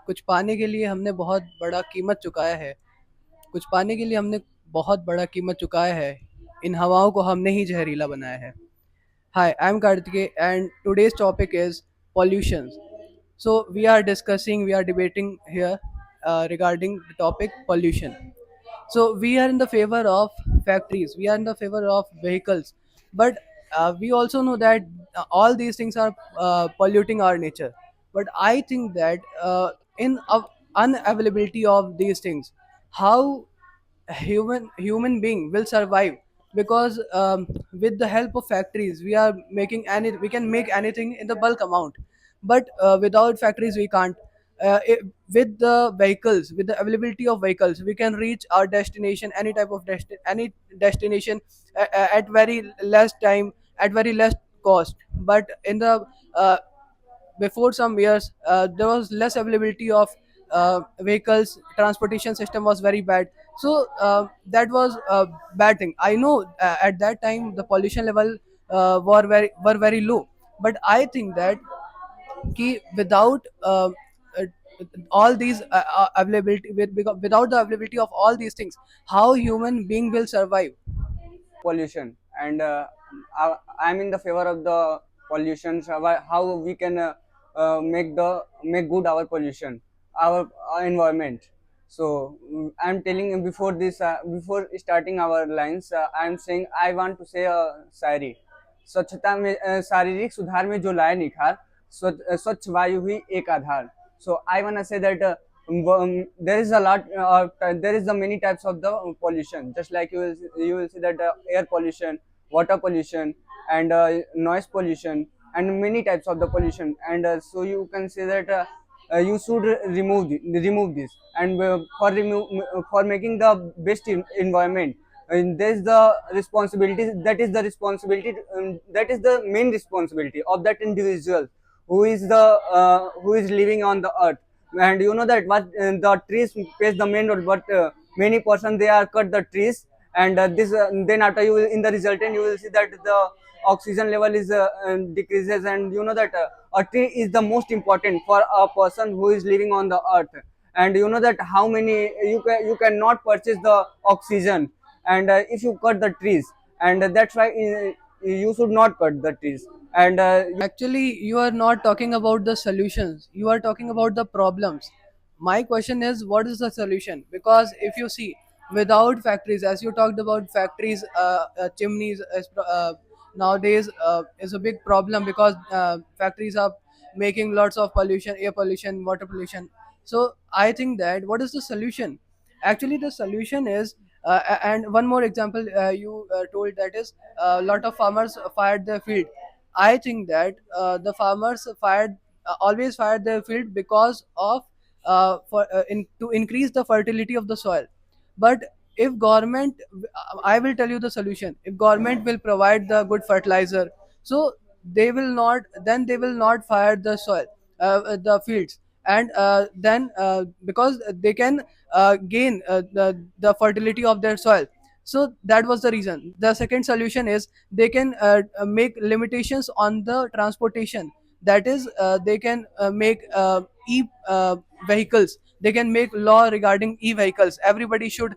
कुछ पाने के लिए हमने बहुत बड़ा कीमत चुकाया है। कुछ पाने के लिए हमने बहुत बड़ा कीमत चुकाया है। इन हवाओं को हमने ही जहरीला बनाया है। Hi, I'm Kartike, and today's topic is pollution. So we are debating here regarding the topic pollution. So we are in the favor of factories, we are in the favor of vehicles, but we also know that all these things are polluting our nature. But I think that in unavailability of these things, how human being will survive, because with the help of factories we can make anything in the bulk amount, but without factories we can't. With the vehicles, with the availability of vehicles, we can reach our destination, any type of any destination, at very less time, at very less cost. But in the before some years, there was less availability of vehicles, transportation system was very bad. So that was a bad thing. I know at that time the pollution level were very low, but I think that कि without uh, all these availability, without the availability of all these things, how human being will survive. Pollution, and I'm in the favor of the pollution. So how we can make good our pollution, our environment. So I'm telling you before this, before starting our lines, I'm saying I want to say a शायरी. स्वच्छता में शारीरिक सुधार में जो लाए निखार, स्वच्छ वायु ही एक आधार. So I wanna say that there is a lot, there is a many types of the pollution. Just like you will see that air pollution, water pollution, and noise pollution, and many types of the pollution. And so you can say that you should remove this, and for making the best environment. And there is the responsibility, that is the main responsibility of that individual who is living on the earth. And you know that what the trees plays the main role, but many person they are cut the trees. And this then after you will, in the resultant you will see that the oxygen level is decreases. And you know that a tree is the most important for a person who is living on the earth. And you know that how many you cannot purchase the oxygen, and if you cut the trees. And that's why you should not cut the trees. And Actually, you are not talking about the solutions. You are talking about the problems. My question is, what is the solution? Because if you see, without factories, as you talked about factories, chimneys nowadays is a big problem, because factories are making lots of pollution, air pollution, water pollution. So I think that what is the solution? Actually, the solution is, and one more example you told, that is a lot of farmers fired their field. I think that the farmers always fired their field because of to increase the fertility of the soil. But if government, I will tell you the solution. If government will provide the good fertilizer, so they will not fire the soil, the fields, and then because they can gain the fertility of their soil. So that was the reason. The second solution is they can make limitations on the transportation. That is, they can make e vehicles. They can make law regarding e vehicles. Everybody should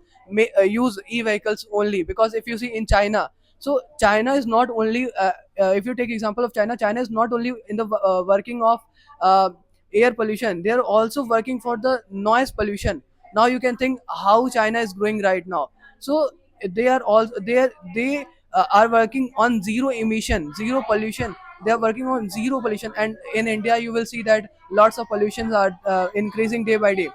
use e vehicles only, because if you see in China, so China is not only if you take example of China, China is not only in the working of uh, air pollution, they are also working for the noise pollution. Now you can think how China is growing right now. So they are all they are working on zero emission, zero pollution. They are working on zero pollution, and in India you will see that lots of pollutions are increasing day by day.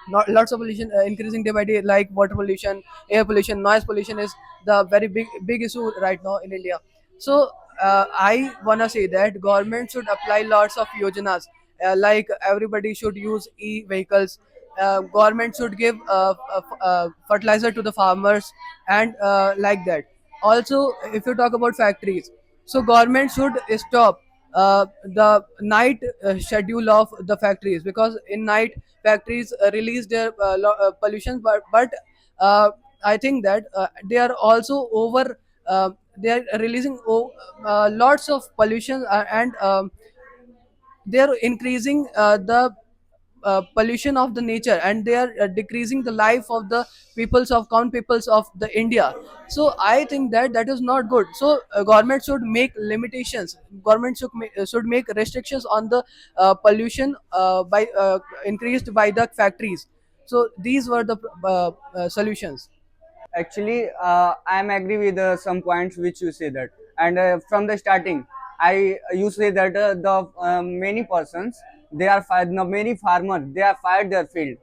Not lots of pollution increasing day by day, like water pollution, air pollution, noise pollution is the very big issue right now in India. So I wanna say that government should apply lots of yojanas, like everybody should use e vehicles. Government should give fertilizer to the farmers, and like that. Also, if you talk about factories, so government should stop the night schedule of the factories, because in night factories release their pollution, but uh, I think that they are also over they are releasing lots of pollution, and they are increasing the pollution of the nature, and they are decreasing the life of the peoples of common peoples of the India. So I think that that is not good. So government should make limitations, government should make restrictions on the pollution by increased by the factories. So these were the solutions. Actually, I am agree with some points which you say that, and from the starting, I you say that the many persons they are fired. No, many farmers they are fired their field,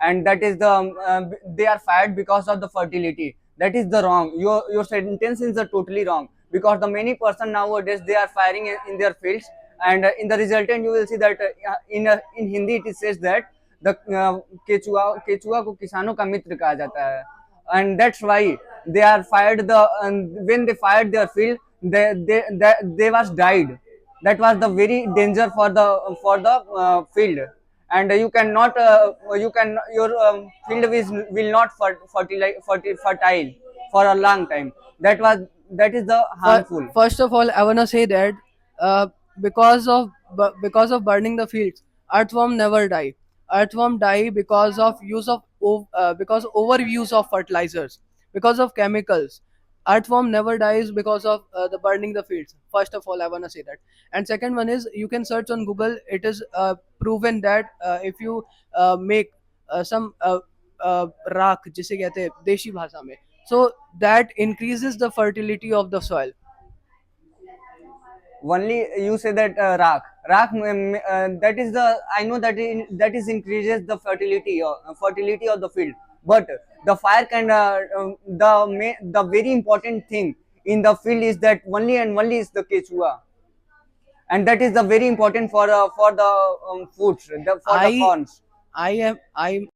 and that is the they are fired because of the fertility. That is the wrong. Your sentence is totally wrong, because the many person nowadays they are firing in their fields, and in the resultant you will see that in Hindi it says that the केचुआ को किसानों का मित्र कहा जाता है, and that's why they are fired the when they fired their field, they was died. That was the very danger for the field, and you cannot you can your field will not fertile for a long time. That is the harmful. First of all, I wanna say that uh, because of burning the fields, earthworm never die. Earthworm die because of because overuse of fertilizers, because of chemicals. Earthworm never dies because of the burning the fields. First of all, I wanna say that. And second one is, you can search on Google. It is proven that if you make some राख जिसे कहते हैं देशी भाषा में, so that increases the fertility of the soil. Only you say that rak that is the I know that that is increases the fertility of the field, but the fire can the very important thing in the field is that only and only is the quechua, and that is the very important for the foods, for the I corns. I am I